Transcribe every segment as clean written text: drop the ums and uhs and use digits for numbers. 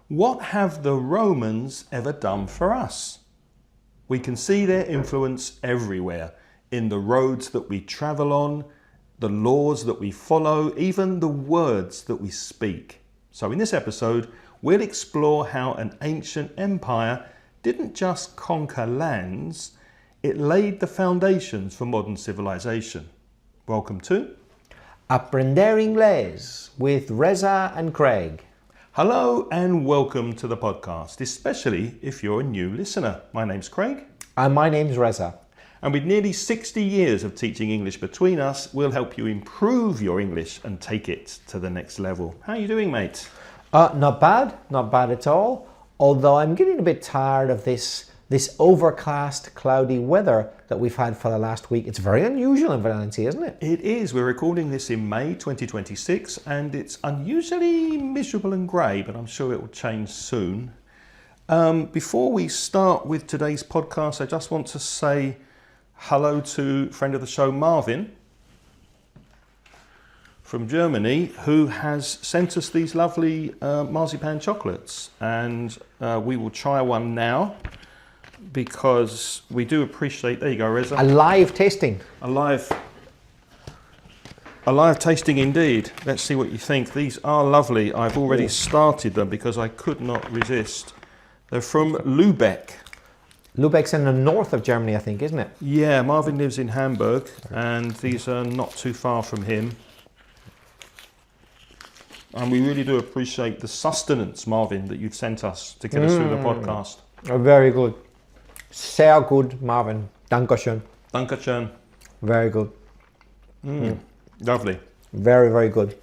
What have the Romans ever done for us? We can see their influence everywhere, in the roads that we travel on, the laws that we follow, even the words that we speak. So in this episode, we'll explore how an ancient empire didn't just conquer lands, it laid the foundations for modern civilization. Welcome to Aprender Inglés with Reza and Craig. Hello and welcome to the podcast, especially if you're a new listener. My name's Craig. And my name's Reza. And with nearly 60 years of teaching English between us, we'll help you improve your English and take it to the next level. How are you doing, mate? Not bad at all. Although I'm getting a bit tired of this overcast, cloudy weather that we've had for the last week. It's very unusual in Valencia, isn't it? It is. We're recording this in May 2026 and it's unusually miserable and grey, but I'm sure it will change soon. Before we start with today's podcast, I just want to say hello to friend of the show, Marvin, from Germany, who has sent us these lovely marzipan chocolates. And we will try one now, because we do appreciate, there you go, Reza. A live tasting. A live tasting indeed. Let's see what you think. These are lovely. I've already started them because I could not resist. They're from Lübeck. Lübeck's in the north of Germany, I think, isn't it? Yeah, Marvin lives in Hamburg and these are not too far from him. And we really do appreciate the sustenance, Marvin, that you've sent us to get us through the podcast. Very good. Sehr good, Marvin. Dankeschön. Dankeschön. Very good. Lovely. Very, very good.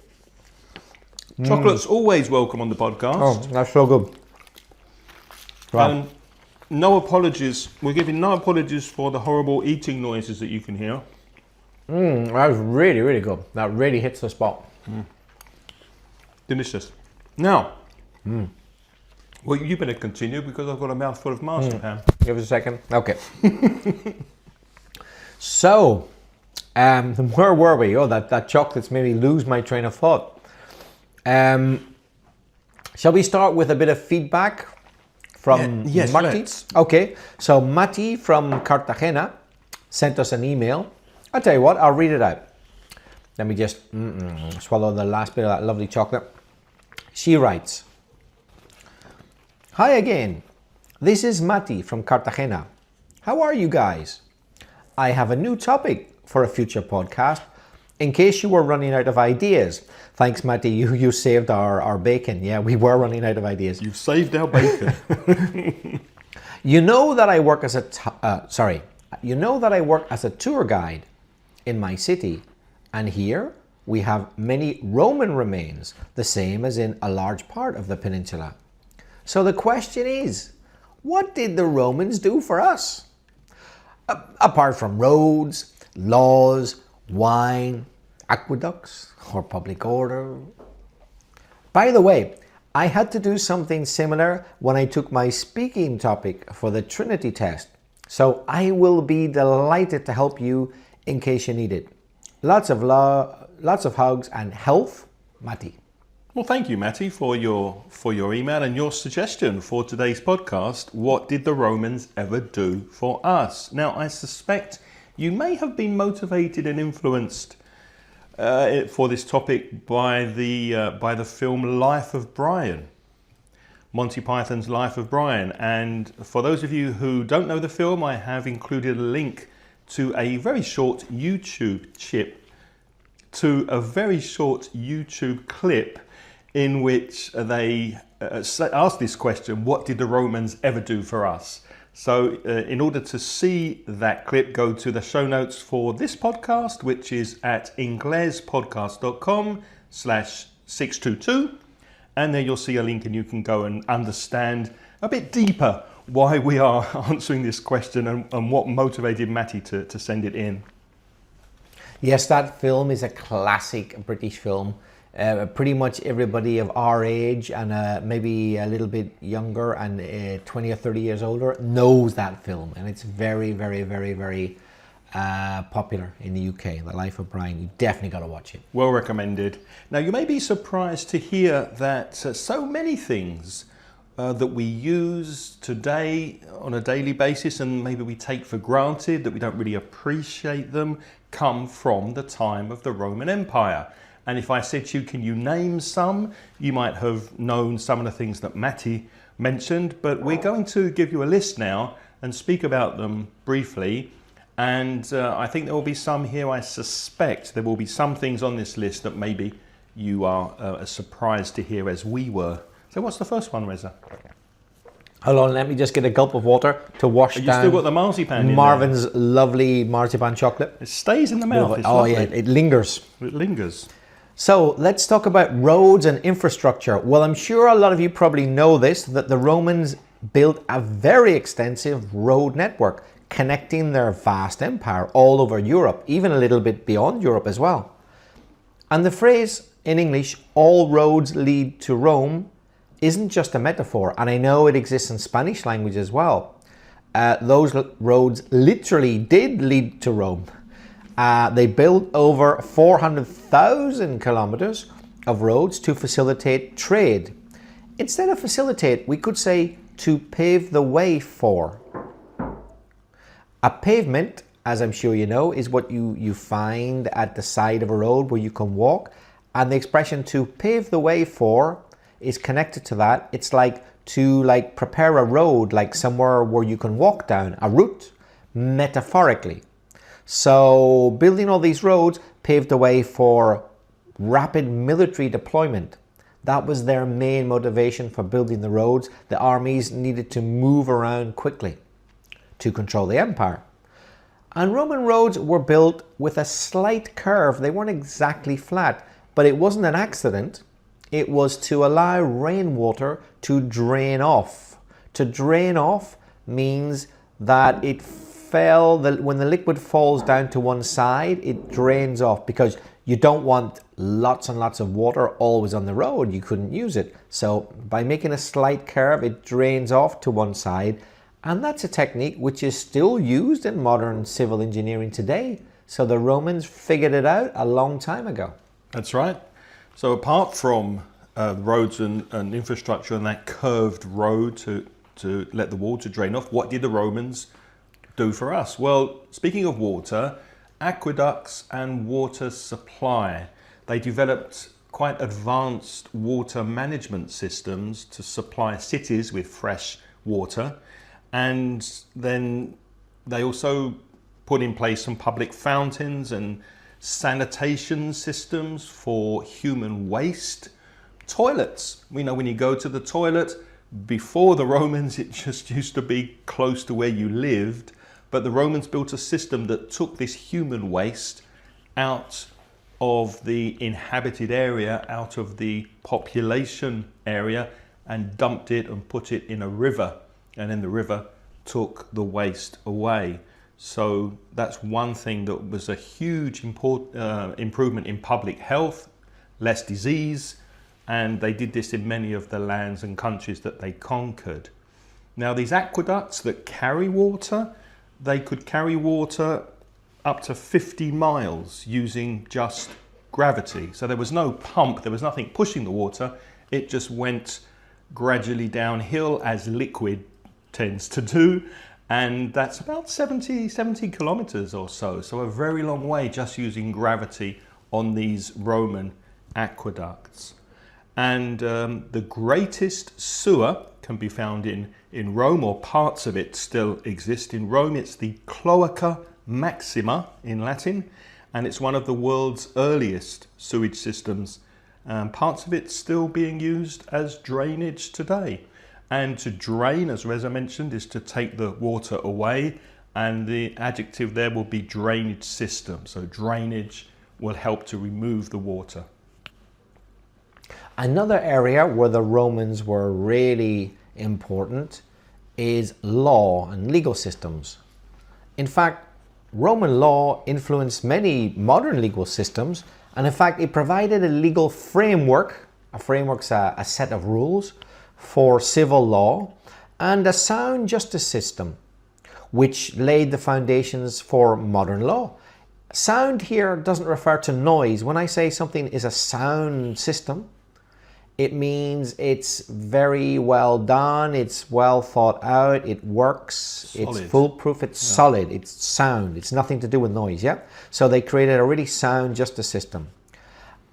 Chocolate's always welcome on the podcast. Oh, that's so good. Wow. And no apologies. We're giving no apologies for the horrible eating noises that you can hear. That was really, really good. That really hits the spot. Delicious. Now, well, you better continue because I've got a mouthful of marzipan. Give us a second. Okay. So, where were we? Oh, that chocolate's made me lose my train of thought. Shall we start with a bit of feedback from yes, Mati? let's. Okay, so Mati from Cartagena sent us an email. I'll tell you what, I'll read it out. Let me just swallow the last bit of that lovely chocolate. She writes, "Hi again, this is Mati from Cartagena. How are you guys? I have a new topic for a future podcast in case you were running out of ideas." Thanks, Mati, you saved our bacon. Yeah, we were running out of ideas. You've saved our bacon. You know that I work as a tour guide in my city, and here we have many Roman remains, the same as in a large part of the peninsula. So the question is, what did the Romans do for us? Apart from roads, laws, wine, aqueducts, or public order. By the way, I had to do something similar when I took my speaking topic for the Trinity test. So I will be delighted to help you in case you need it. Lots of love, lots of hugs and health, Mati. Well, thank you, Matty, for your email and your suggestion for today's podcast. What did the Romans ever do for us? Now, I suspect you may have been motivated and influenced for this topic by the film Life of Brian, Monty Python's Life of Brian. And for those of you who don't know the film, I have included a link to a very short YouTube clip in which they ask this question, what did the Romans ever do for us? So in order to see that clip, go to the show notes for this podcast, which is at inglespodcast.com/622. And there you'll see a link and you can go and understand a bit deeper why we are answering this question and what motivated Matty to send it in. Yes, that film is a classic British film. Pretty much everybody of our age and maybe a little bit younger and 20 or 30 years older knows that film, and it's very, very, very, very popular in the UK. The Life of Brian. You definitely got to watch it. Well recommended. Now, you may be surprised to hear that so many things that we use today on a daily basis and maybe we take for granted, that we don't really appreciate them, come from the time of the Roman Empire. And if I said to you, can you name some? You might have known some of the things that Matty mentioned, but we're going to give you a list now and speak about them briefly. And I think there will be some here, I suspect there will be some things on this list that maybe you are as surprised to hear as we were. So what's the first one, Reza? Hold on, let me just get a gulp of water to wash You down still got the marzipan in Marvin's lovely marzipan chocolate. It stays in the mouth. It's Oh lovely. yeah, it lingers. It lingers. So let's talk about roads and infrastructure. Well, I'm sure a lot of you probably know this, that the Romans built a very extensive road network connecting their vast empire all over Europe, even a little bit beyond Europe as well. And the phrase in English, all roads lead to Rome, isn't just a metaphor, and I know it exists in Spanish language as well. Those roads literally did lead to Rome. They built over 400,000 kilometers of roads to facilitate trade. Instead of facilitate, we could say to pave the way for. A pavement, as I'm sure you know, is what you find at the side of a road where you can walk. And the expression to pave the way for is connected to that. It's like to prepare a road, like somewhere where you can walk down, a route, metaphorically. So building all these roads paved the way for rapid military deployment. That was their main motivation for building the roads. The armies needed to move around quickly to control the empire. And Roman roads were built with a slight curve. They weren't exactly flat, but it wasn't an accident. It was to allow rainwater to drain off. To drain off means that when the liquid falls down to one side, it drains off, because you don't want lots and lots of water always on the road. You couldn't use it. So by making a slight curve, it drains off to one side. And that's a technique which is still used in modern civil engineering today. So the Romans figured it out a long time ago. That's right. So apart from roads and infrastructure and that curved road to let the water drain off, what did the Romans do for us? Well, speaking of water, aqueducts and water supply. They developed quite advanced water management systems to supply cities with fresh water. And then they also put in place some public fountains and sanitation systems for human waste. Toilets. We know when you go to the toilet, before the Romans, it just used to be close to where you lived. But the Romans built a system that took this human waste out of the inhabited area, out of the population area, and dumped it and put it in a river. And then the river took the waste away. So that's one thing that was a huge improvement in public health, less disease, and they did this in many of the lands and countries that they conquered. Now these aqueducts that carry water, they could carry water up to 50 miles using just gravity. So there was no pump, there was nothing pushing the water, it just went gradually downhill as liquid tends to do. And that's about 70 kilometers or so. So a very long way just using gravity on these Roman aqueducts. And the greatest sewer can be found in Rome, or parts of it still exist in Rome. It's the Cloaca Maxima in Latin, and it's one of the world's earliest sewage systems. Parts of it still being used as drainage today. And to drain, as Reza mentioned, is to take the water away, and the adjective there will be drainage system. So drainage will help to remove the water. Another area where the Romans were really important is law and legal systems. In fact, Roman law influenced many modern legal systems, and in fact it provided a legal framework. A framework's a set of rules for civil law, and a sound justice system, which laid the foundations for modern law. Sound here doesn't refer to noise. When I say something is a sound system, It means it's very well done, it's well thought out, it works, Solid. it's foolproof, it's solid, it's sound, it's nothing to do with noise, yeah? So they created a really sound justice system.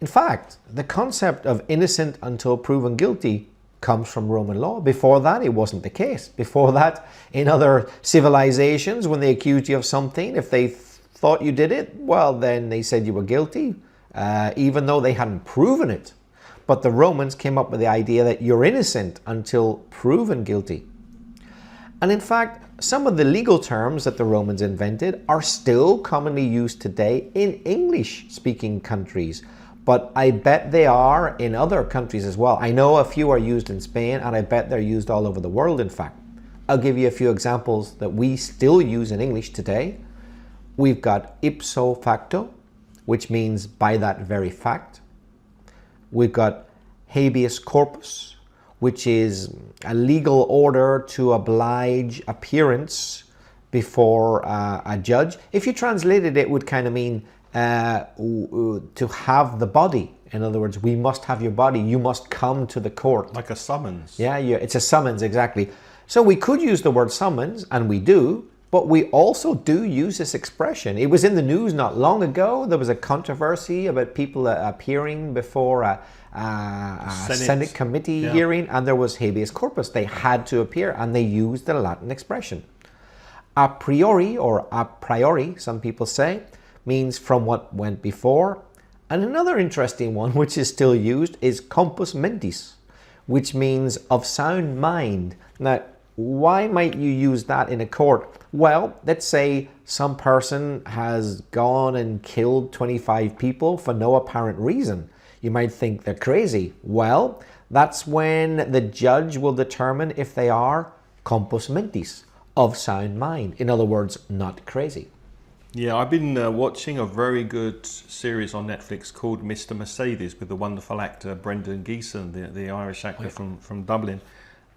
In fact, the concept of innocent until proven guilty comes from Roman law. Before that, it wasn't the case. Before that, in other civilizations, when they accused you of something, if they thought you did it, well, then they said you were guilty, even though they hadn't proven it. But the Romans came up with the idea that you're innocent until proven guilty. And in fact, some of the legal terms that the Romans invented are still commonly used today in English-speaking countries. But I bet they are in other countries as well. I know a few are used in Spain, and I bet they're used all over the world, in fact. I'll give you a few examples that we still use in English today. We've got ipso facto, which means by that very fact. We've got habeas corpus, which is a legal order to oblige appearance before a judge. If you translated it, it would kind of mean to have the body. In other words, we must have your body. You must come to the court. Like a summons. Yeah, it's a summons, exactly. So we could use the word summons, and we do, but we also do use this expression. It was in the news not long ago. There was a controversy about people appearing before a Senate committee hearing, and there was habeas corpus. They had to appear, and they used the Latin expression. A priori, or a priori, some people say, means from what went before. And another interesting one, which is still used, is compos mentis, which means of sound mind. Now, why might you use that in a court? Well, let's say some person has gone and killed 25 people for no apparent reason. You might think they're crazy. Well, that's when the judge will determine if they are compos mentis, of sound mind. In other words, not crazy. Yeah, I've been watching a very good series on Netflix called Mr. Mercedes with the wonderful actor Brendan Gleeson, the Irish actor from Dublin.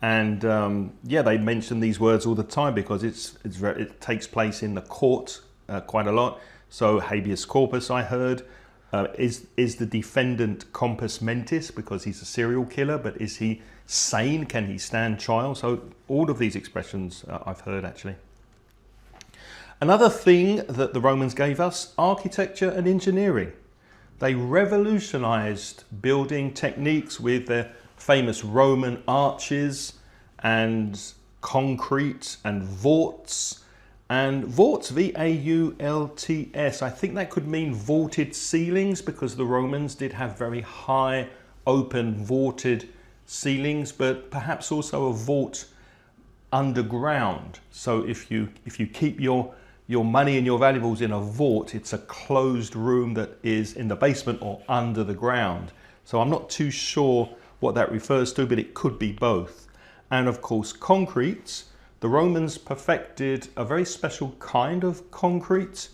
And yeah, they mention these words all the time because it takes place in the court quite a lot. So habeas corpus, I heard, is the defendant compos mentis because he's a serial killer, but is he sane? Can he stand trial? So all of these expressions I've heard actually. Another thing that the Romans gave us, architecture and engineering. They revolutionized building techniques with their famous Roman arches and concrete and vaults. And vaults, V-A-U-L-T-S, I think that could mean vaulted ceilings because the Romans did have very high, open, vaulted ceilings, but perhaps also a vault underground. So if you keep your money and your valuables in a vault, it's a closed room that is in the basement or under the ground. So I'm not too sure what that refers to, but it could be both. And of course, concrete. The Romans perfected a very special kind of concrete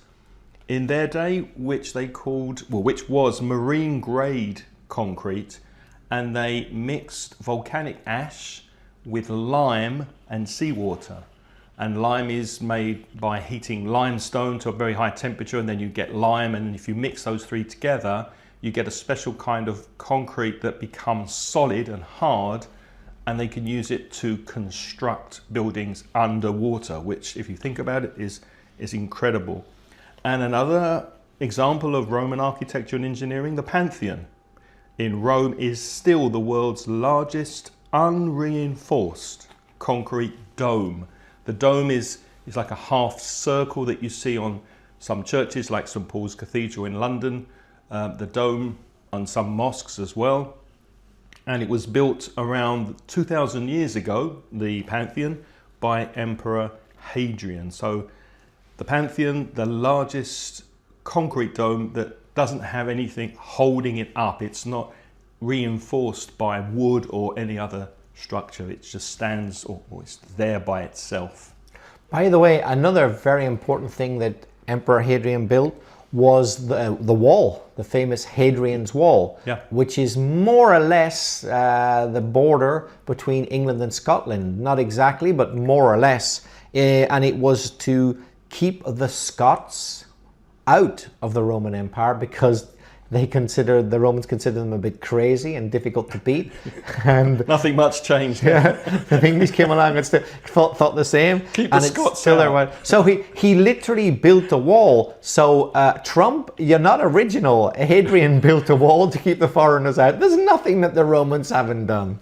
in their day, which they called, which was marine grade concrete. And they mixed volcanic ash with lime and seawater. And lime is made by heating limestone to a very high temperature, and then you get lime, and if you mix those three together, you get a special kind of concrete that becomes solid and hard, and they can use it to construct buildings underwater, which, if you think about it, is incredible. And another example of Roman architecture and engineering, the Pantheon in Rome is still the world's largest unreinforced concrete dome. The dome is like a half circle that you see on some churches like St. Paul's Cathedral in London, the dome on some mosques as well. And it was built around 2,000 years ago, the Pantheon, by Emperor Hadrian. So the Pantheon, the largest concrete dome that doesn't have anything holding it up. It's not reinforced by wood or any other structure. It just stands or it's there by itself. By the way, another very important thing that Emperor Hadrian built was the wall, the famous Hadrian's Wall, which is more or less the border between England and Scotland. Not exactly, but more or less. And it was to keep the Scots out of the Roman Empire because The Romans considered them a bit crazy and difficult to beat. And Nothing much changed. yeah, the English came along and still thought the same. Keep the and Scots it's still out. their way. So he literally built a wall. So Trump, you're not original. Hadrian built a wall to keep the foreigners out. There's nothing that the Romans haven't done.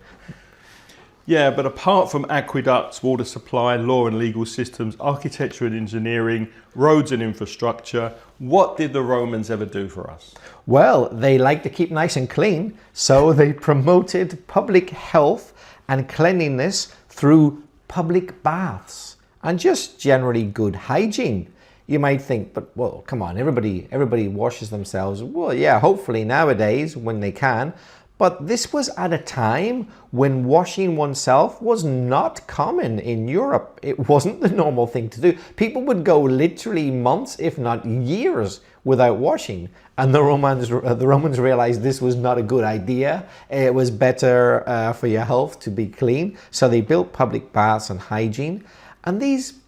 Yeah, but apart from aqueducts, water supply, law and legal systems, architecture and engineering, roads and infrastructure, what did the Romans ever do for us? Well, they like to keep nice and clean, so they promoted public health and cleanliness through public baths and just generally good hygiene. You might think, but well, come on, everybody washes themselves. Well, yeah, hopefully nowadays when they can. But this was at a time when washing oneself was not common in Europe. It wasn't the normal thing to do. People would go literally months, if not years, without washing. And the Romans realized this was not a good idea. It was better for your health to be clean. So they built public baths and hygiene. And these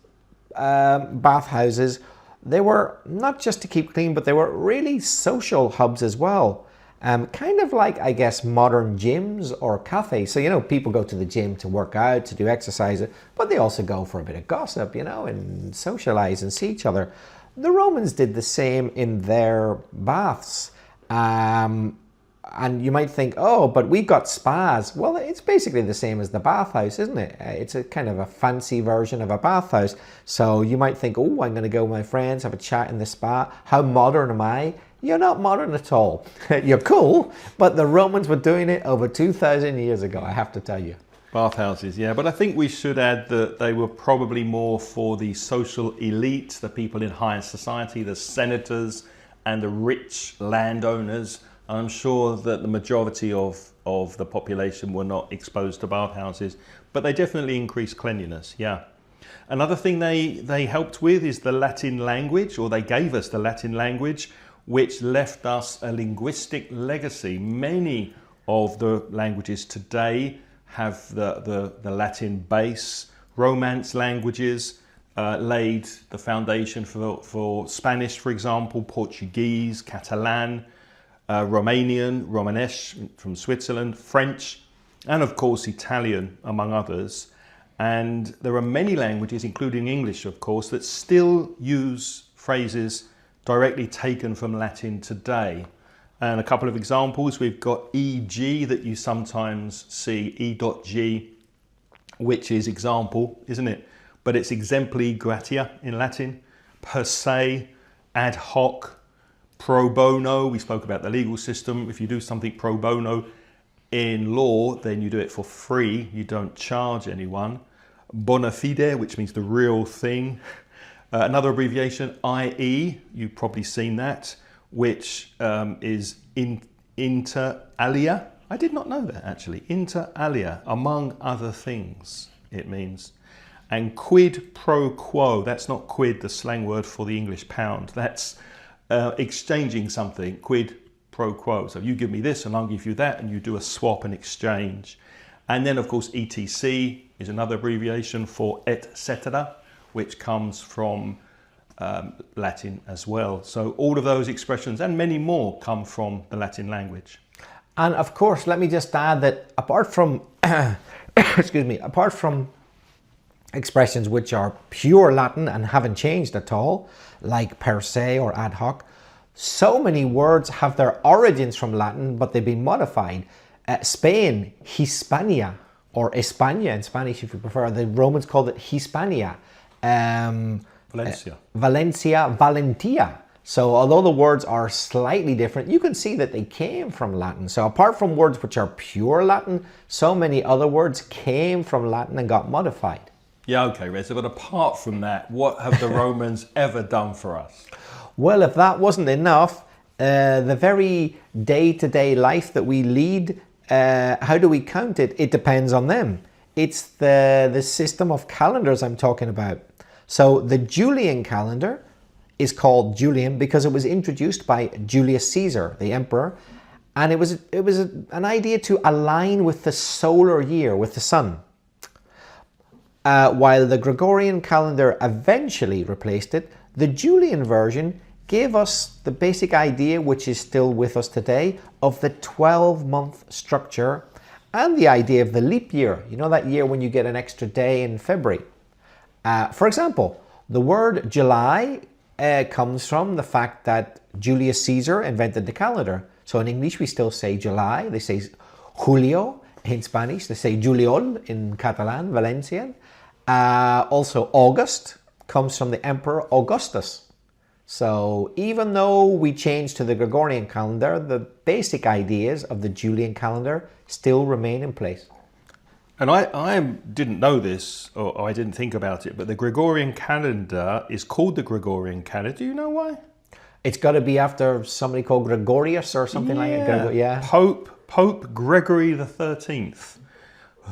bathhouses, they were not just to keep clean, but they were really social hubs as well. Kind of like, I guess, modern gyms or cafes. So, people go to the gym to work out, to do exercise, but they also go for a bit of gossip, and socialize and see each other. The Romans did the same in their baths. And you might think, oh, but we've got spas. Well, it's basically the same as the bathhouse, isn't it? It's a kind of a fancy version of a bathhouse. So you might think, oh, I'm going to go with my friends, have a chat in the spa. How modern am I? You're not modern at all. You're cool, but the Romans were doing it over 2,000 years ago, I have to tell you. Bathhouses, yeah. But I think we should add that they were probably more for the social elite, the people in higher society, the senators and the rich landowners. I'm sure that the majority of the population were not exposed to bathhouses, but they definitely increased cleanliness, yeah. Another thing they helped with is the Latin language, or they gave us the Latin language, which left us a linguistic legacy. Many of the languages today have the Latin base. Romance languages laid the foundation for Spanish, for example, Portuguese, Catalan, Romanian, Romanesh from Switzerland, French, and of course Italian, among others. And there are many languages, including English, of course, that still use phrases directly taken from Latin today. And a couple of examples, we've got e.g. that you sometimes see, e.g, which is example, isn't it? But it's exempli gratia in Latin, per se, ad hoc, pro bono. We spoke about the legal system. If you do something pro bono in law, then you do it for free. You don't charge anyone. Bona fide, which means the real thing. Another abbreviation, IE, you've probably seen that, which is inter alia. I did not know that actually. Inter alia, among other things, it means. And quid pro quo, that's not quid, the slang word for the English pound. That's exchanging something, quid pro quo. So you give me this and I'll give you that, and you do a swap and exchange. And then of course, etc. is another abbreviation for et cetera, which comes from Latin as well. So all of those expressions and many more come from the Latin language. And of course, let me just add that apart from, apart from expressions which are pure Latin and haven't changed at all, like per se or ad hoc, so many words have their origins from Latin, but they've been modified. Spain, Hispania, or España in Spanish if you prefer. The Romans called it Hispania. Valencia. Valencia, Valentia. So although the words are slightly different, you can see that they came from Latin. So apart from words which are pure Latin, so many other words came from Latin and got modified. Yeah, okay, Reza, but apart from that, what have the Romans ever done for us? Well, if that wasn't enough, the very day-to-day life that we lead, how do we count it? It depends on them. It's the system of calendars I'm talking about. So the Julian calendar is called Julian because it was introduced by Julius Caesar, the emperor, and it was an idea to align with the solar year, with the sun. While the Gregorian calendar eventually replaced it, the Julian version gave us the basic idea, which is still with us today, of the 12-month structure and the idea of the leap year. You know, that year when you get an extra day in February. For example, the word July comes from the fact that Julius Caesar invented the calendar. So in English, we still say July. They say Julio in Spanish. They say Juliol in Catalan, Valencian. Also, August comes from the Emperor Augustus. So even though we changed to the Gregorian calendar, the basic ideas of the Julian calendar still remain in place. And I didn't know this, or I didn't think about it, but the Gregorian calendar is called the Gregorian calendar. Do you know why? It's got to be after somebody called Gregorius or something like it. Yeah. Pope Gregory the 13th,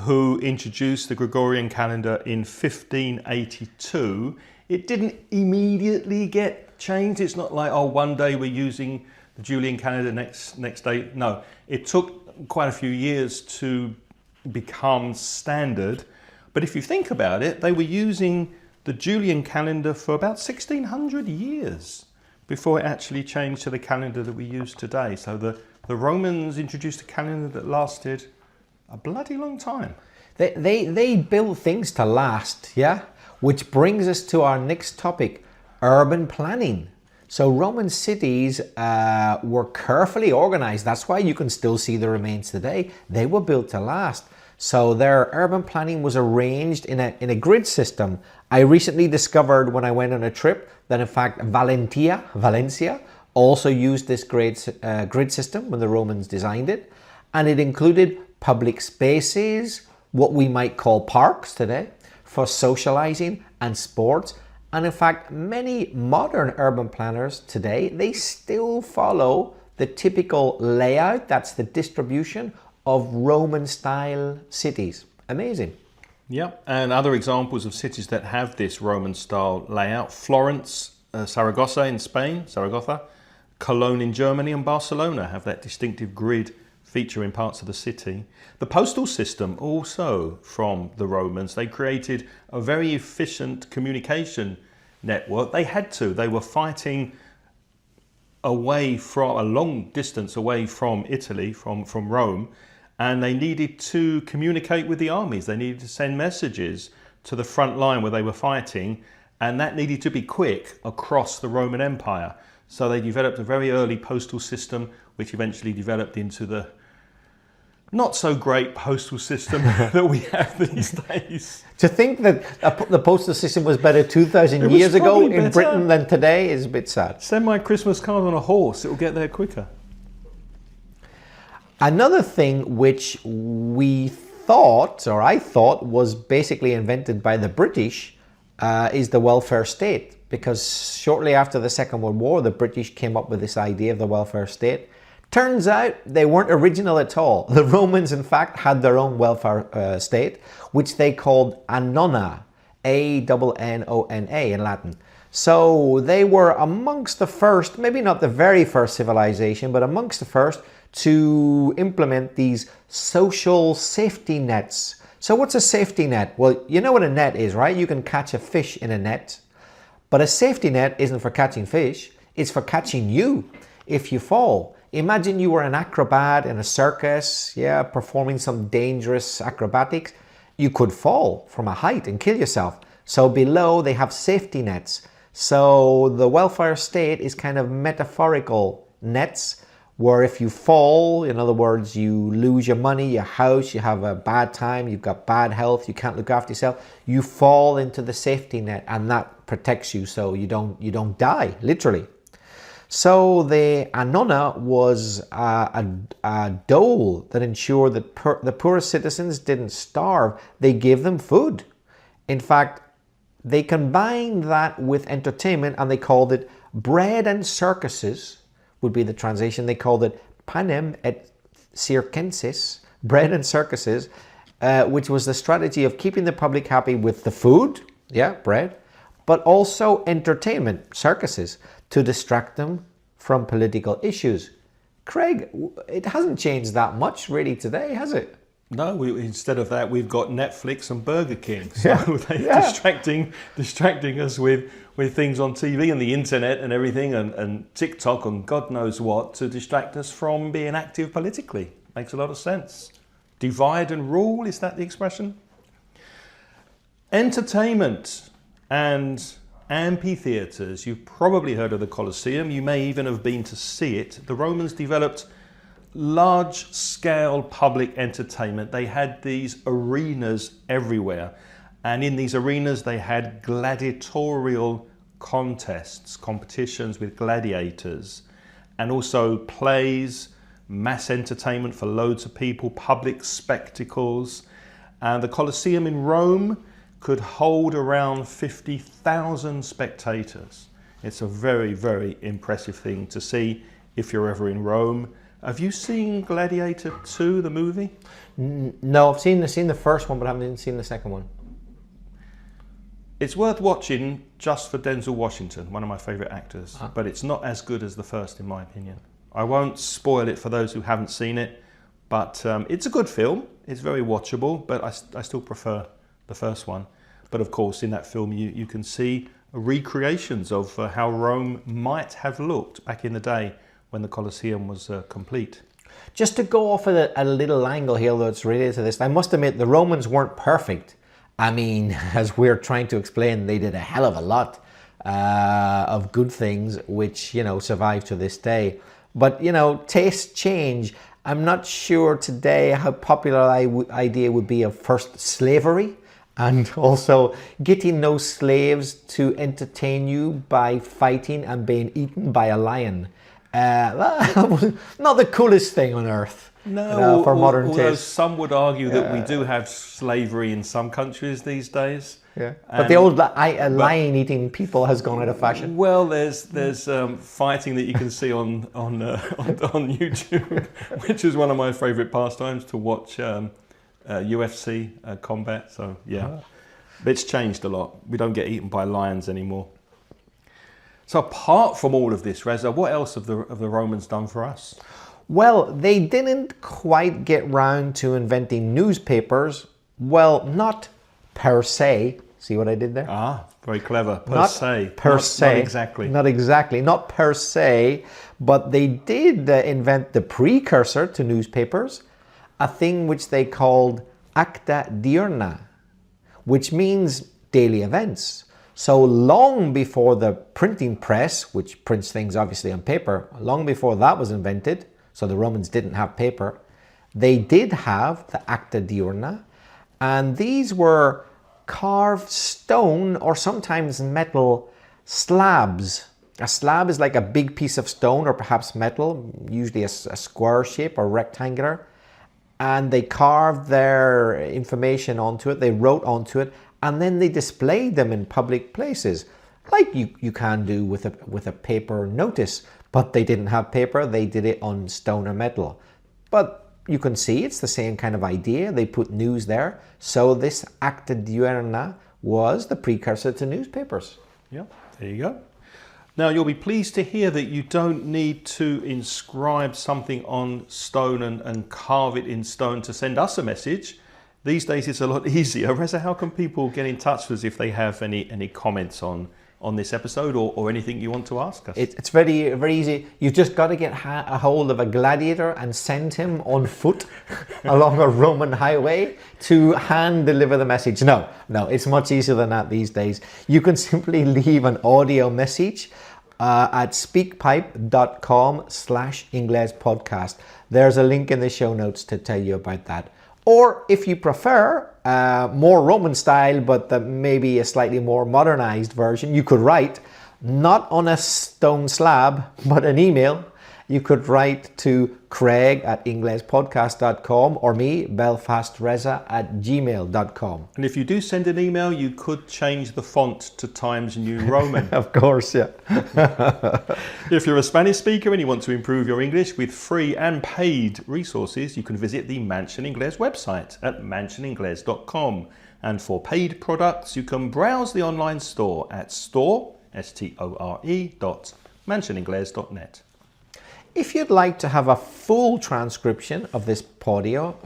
who introduced the Gregorian calendar in 1582. It didn't immediately get changed. It's not like, oh, one day we're using the Julian calendar, next day. No, it took quite a few years to become standard. But if you think about it, they were using the Julian calendar for about 1600 years before it actually changed to the calendar that we use today. So the Romans introduced a calendar that lasted a bloody long time. They build things to last, yeah? Which brings us to our next topic, urban planning. So Roman cities were carefully organized. That's why you can still see the remains today. They were built to last. So their urban planning was arranged in a grid system. I recently discovered when I went on a trip that in fact Valencia also used this grid system when the Romans designed it. And it included public spaces, what we might call parks today, for socializing and sports. And in fact, many modern urban planners today, they still follow the typical layout, that's the distribution of Roman style cities. Amazing. Yep, and other examples of cities that have this Roman style layout: Florence, Saragossa in Spain, Cologne in Germany, and Barcelona have that distinctive grid feature in parts of the city. The postal system also from the Romans. They created a very efficient communication network. They had to. They were fighting away from a long distance away from Italy, from Rome, and they needed to communicate with the armies. They needed to send messages to the front line where they were fighting, and that needed to be quick across the Roman Empire. So they developed a very early postal system, which eventually developed into the not so great postal system that we have these days. To think that the postal system was better 2,000 years ago in Britain than today is a bit sad. Send my Christmas card on a horse, it will get there quicker. Another thing which we thought, or I thought, was basically invented by the British is the welfare state. Because shortly after the Second World War, the British came up with this idea of the welfare state. Turns out they weren't original at all. The Romans, in fact, had their own welfare state, which they called annona, A-N-N-O-N-A in Latin. So they were amongst the first, maybe not the very first civilization, but amongst the first to implement these social safety nets. So what's a safety net? Well, you know what a net is, right? You can catch a fish in a net. But a safety net isn't for catching fish, it's for catching you if you fall. Imagine you were an acrobat in a circus, performing some dangerous acrobatics. You could fall from a height and kill yourself. So below they have safety nets. So the welfare state is kind of metaphorical nets where if you fall, in other words, you lose your money, your house, you have a bad time, you've got bad health, you can't look after yourself, you fall into the safety net and that protects you so you don't die, literally. So the annona was a dole that ensured that the poorest citizens didn't starve. They gave them food. In fact, they combined that with entertainment and they called it bread and circuses, would be the translation. They called it panem et circenses, bread and circuses, which was the strategy of keeping the public happy with the food, bread, but also entertainment, circuses, to distract them from political issues. Craig, it hasn't changed that much really today, has it? No, instead of that, we've got Netflix and Burger King. So Yeah. they're Yeah. distracting us with things on TV and the internet and everything and TikTok and God knows what to distract us from being active politically. Makes a lot of sense. Divide and rule, is that the expression? Entertainment and amphitheatres. You've probably heard of the Colosseum. You may even have been to see it. The Romans developed large-scale public entertainment. They had these arenas everywhere. And in these arenas, they had gladiatorial contests, competitions with gladiators, and also plays, mass entertainment for loads of people, public spectacles. And the Colosseum in Rome could hold around 50,000 spectators. It's a very, very impressive thing to see if you're ever in Rome. Have you seen Gladiator 2, the movie? No, I've seen the first one, but I haven't seen the second one. It's worth watching just for Denzel Washington, one of my favourite actors, but it's not as good as the first, in my opinion. I won't spoil it for those who haven't seen it, but it's a good film. It's very watchable, but I still prefer the first one. But of course, in that film, you can see recreations of how Rome might have looked back in the day when the Colosseum was complete. Just to go off at a little angle here, though it's related to this, I must admit the Romans weren't perfect. I mean, as we're trying to explain, they did a hell of a lot of good things, which, survive to this day. But, tastes change. I'm not sure today how popular idea would be of first slavery and also getting no slaves to entertain you by fighting and being eaten by a lion. Not the coolest thing on earth. No, for modern although taste. some would argue that we do have slavery in some countries these days. Yeah, but the old lion-eating people has gone out of fashion. Well, there's fighting that you can see on YouTube, which is one of my favourite pastimes to watch UFC combat. So yeah, but it's changed a lot. We don't get eaten by lions anymore. So apart from all of this, Reza, what else have the Romans done for us? Well, they didn't quite get round to inventing newspapers. Well, not per se. See what I did there? Ah, very clever. Per Not se. Per se. Not exactly. Not exactly. Not per se. But they did invent the precursor to newspapers, a thing which they called acta diurna, which means daily events. So long before the printing press, which prints things obviously on paper, long before that was invented, so the Romans didn't have paper, they did have the acta diurna, and these were carved stone or sometimes metal slabs. A slab is like a big piece of stone or perhaps metal, usually a square shape or rectangular, and they carved their information onto it, they wrote onto it, and then they displayed them in public places, like you can do with a paper notice. But they didn't have paper, they did it on stone or metal. But you can see it's the same kind of idea. They put news there. So this acta diurna was the precursor to newspapers. Yeah, there you go. Now you'll be pleased to hear that you don't need to inscribe something on stone and carve it in stone to send us a message. These days it's a lot easier. Reza, how can people get in touch with us if they have any comments on this episode or anything you want to ask us? It's very, very easy. You've just got to get a hold of a gladiator and send him on foot along a Roman highway to hand deliver the message. No, it's much easier than that these days. You can simply leave an audio message at speakpipe.com/Ingles podcast. There's a link in the show notes to tell you about that. Or if you prefer more Roman style, but maybe a slightly more modernized version, you could write, not on a stone slab, but an email. You could write to Craig@inglespodcast.com or me, belfastreza@gmail.com. And if you do send an email, you could change the font to Times New Roman. Of course, yeah. If you're a Spanish speaker and you want to improve your English with free and paid resources, you can visit the Mansion Ingles website at mansioningles.com. And for paid products, you can browse the online store at store.mansioningles.net. If you'd like to have a full transcription of this podio,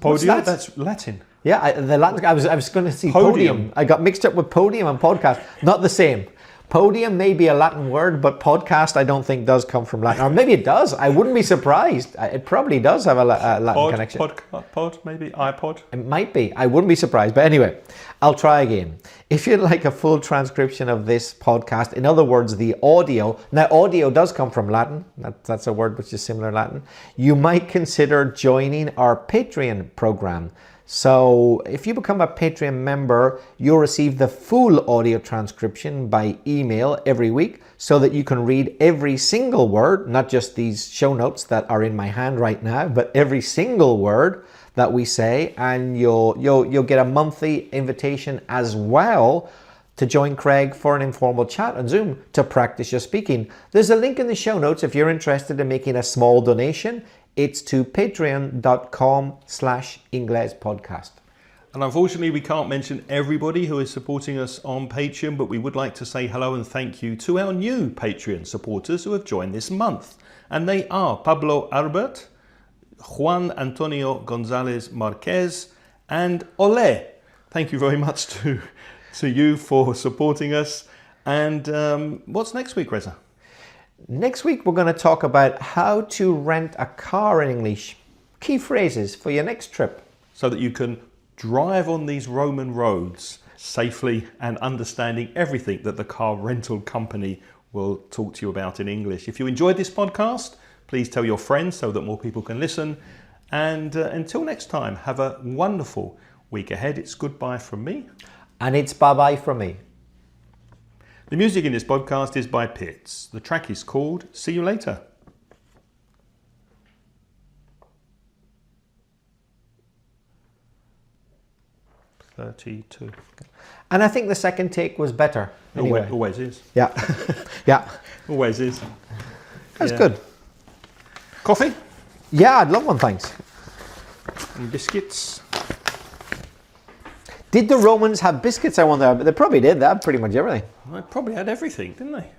What's that? That's Latin. Yeah, the Latin. I was going to see Podium. podium. I got mixed up with podium and podcast. Not the same. Podium may be a Latin word, but podcast I don't think does come from Latin. Or maybe it does. I wouldn't be surprised. It probably does have a Latin connection. Pod, maybe iPod. It might be. I wouldn't be surprised. But anyway, I'll try again. If you'd like a full transcription of this podcast, in other words, the audio. Now, audio does come from Latin. That's a word which is similar Latin. You might consider joining our Patreon program. So if you become a Patreon member, you'll receive the full audio transcription by email every week so that you can read every single word, not just these show notes that are in my hand right now, but every single word that we say, and you'll get a monthly invitation as well to join Craig for an informal chat on Zoom to practice your speaking. There's a link in the show notes if you're interested in making a small donation. It's to patreon.com/inglespodcast. And unfortunately, we can't mention everybody who is supporting us on Patreon, but we would like to say hello and thank you to our new Patreon supporters who have joined this month. And they are Pablo Albert, Juan Antonio Gonzalez Marquez, and Ole. Thank you very much to you for supporting us. And what's next week, Reza? Next week, we're going to talk about how to rent a car in English. Key phrases for your next trip. So that you can drive on these Roman roads safely and understanding everything that the car rental company will talk to you about in English. If you enjoyed this podcast, please tell your friends so that more people can listen. And until next time, have a wonderful week ahead. It's goodbye from me. And it's bye-bye from me. The music in this podcast is by Pitts. The track is called See You Later. (32). And I think the second take was better. Anyway. Always is. Yeah. Yeah. Always is. That's good. Coffee? Yeah, I'd love one, thanks. And biscuits. Did the Romans have biscuits, I wonder? They probably did. They had pretty much everything. They probably had everything, didn't they?